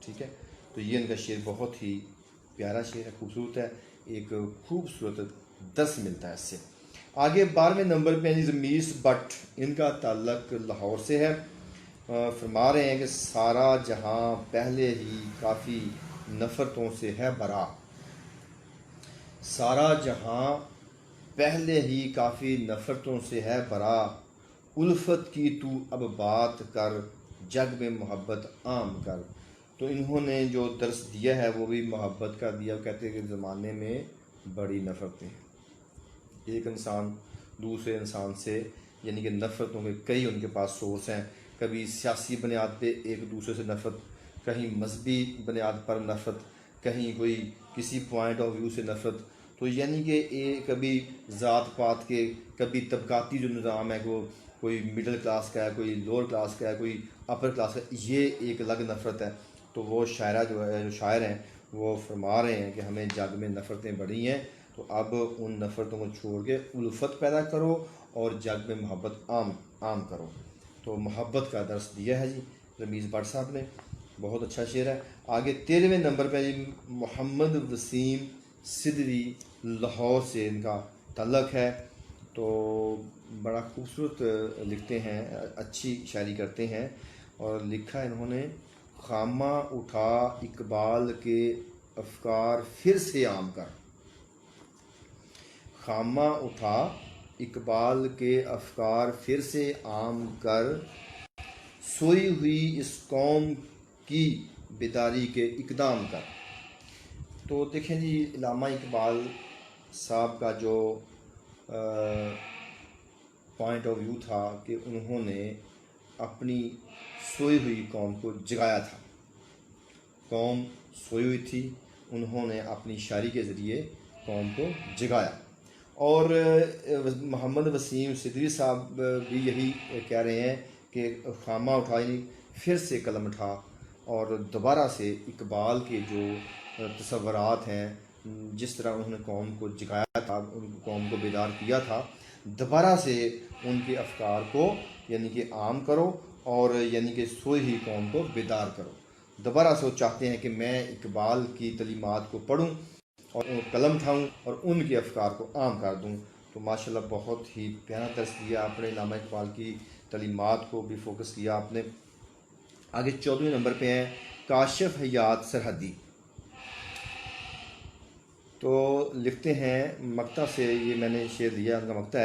ٹھیک ہے، تو یہ ان کا شعر بہت ہی پیارا شعر ہے، خوبصورت ہے، ایک خوبصورت درس ملتا ہے اس سے۔ آگے 12ویں نمبر پہ رمیز بٹ، ان کا تعلق لاہور سے ہے۔ فرما رہے ہیں کہ سارا جہاں پہلے ہی کافی نفرتوں سے ہے برا، سارا جہاں پہلے ہی کافی نفرتوں سے ہے برا، الفت کی تو اب بات کر جگ میں محبت عام کر۔ تو انہوں نے جو درس دیا ہے وہ بھی محبت کا دیا، کہتے ہیں کہ زمانے میں بڑی نفرتیں ہیں، ایک انسان دوسرے انسان سے یعنی کہ نفرتوں کے کئی ان کے پاس سورس ہیں، کبھی سیاسی بنیاد پہ ایک دوسرے سے نفرت، کہیں مذہبی بنیاد پر نفرت، کہیں کوئی کسی پوائنٹ آف ویو سے نفرت، تو یعنی کہ کبھی ذات پات کے، کبھی طبقاتی جو نظام ہے وہ کوئی مڈل کلاس کا ہے، کوئی لوور کلاس کا ہے، کوئی اپر کلاس کا، یہ ایک الگ نفرت ہے۔ تو وہ شاعرہ جو ہے، جو شاعر ہیں وہ فرما رہے ہیں کہ ہمیں جگ میں نفرتیں بڑھی ہیں، تو اب ان نفرتوں کو چھوڑ کے الفت پیدا کرو اور جگ میں محبت عام کرو۔ تو محبت کا درس دیا ہے جی رمیز بٹ صاحب نے، بہت اچھا شعر ہے۔ آگے 13ویں نمبر پہ جی محمد وسیم صدری، لاہور سے ان کا تعلق ہے، تو بڑا خوبصورت لکھتے ہیں، اچھی شاعری کرتے ہیں، اور لکھا انہوں نے خامہ اٹھا اقبال کے افکار پھر سے عام کر، خامہ اٹھا اقبال کے افکار پھر سے عام کر، سوئی ہوئی اس قوم کی بیداری کے اقدام کر۔ تو دیکھیں جی علامہ اقبال صاحب کا جو پوائنٹ آف ویو تھا کہ انہوں نے اپنی سوئی ہوئی قوم کو جگایا تھا، قوم سوئی ہوئی تھی، انہوں نے اپنی شاعری کے ذریعے قوم کو جگایا۔ اور محمد وسیم صدری صاحب بھی یہی کہہ رہے ہیں کہ خامہ اٹھا یعنی پھر سے قلم اٹھا اور دوبارہ سے اقبال کے جو تصورات ہیں، جس طرح انہوں نے قوم کو جگایا تھا، ان قوم کو بیدار کیا تھا، دوبارہ سے ان کے افکار کو یعنی کہ عام کرو، اور یعنی کہ سوئی ہوئی قوم کو بیدار کرو۔ دوبارہ سے وہ چاہتے ہیں کہ میں اقبال کی تعلیمات کو پڑھوں اور قلم اٹھاؤں اور ان کے افکار کو عام کر دوں۔ تو ماشاءاللہ بہت ہی پیارا درس دیا آپ نے، علامہ اقبال کی تعلیمات کو بھی فوکس کیا آپ نے۔ آگے 14ویں نمبر پہ ہیں کاشف حیات سرحدی، تو لکھتے ہیں مکتا سے، یہ میں نے شعر دیا ان کا مکتا ہے۔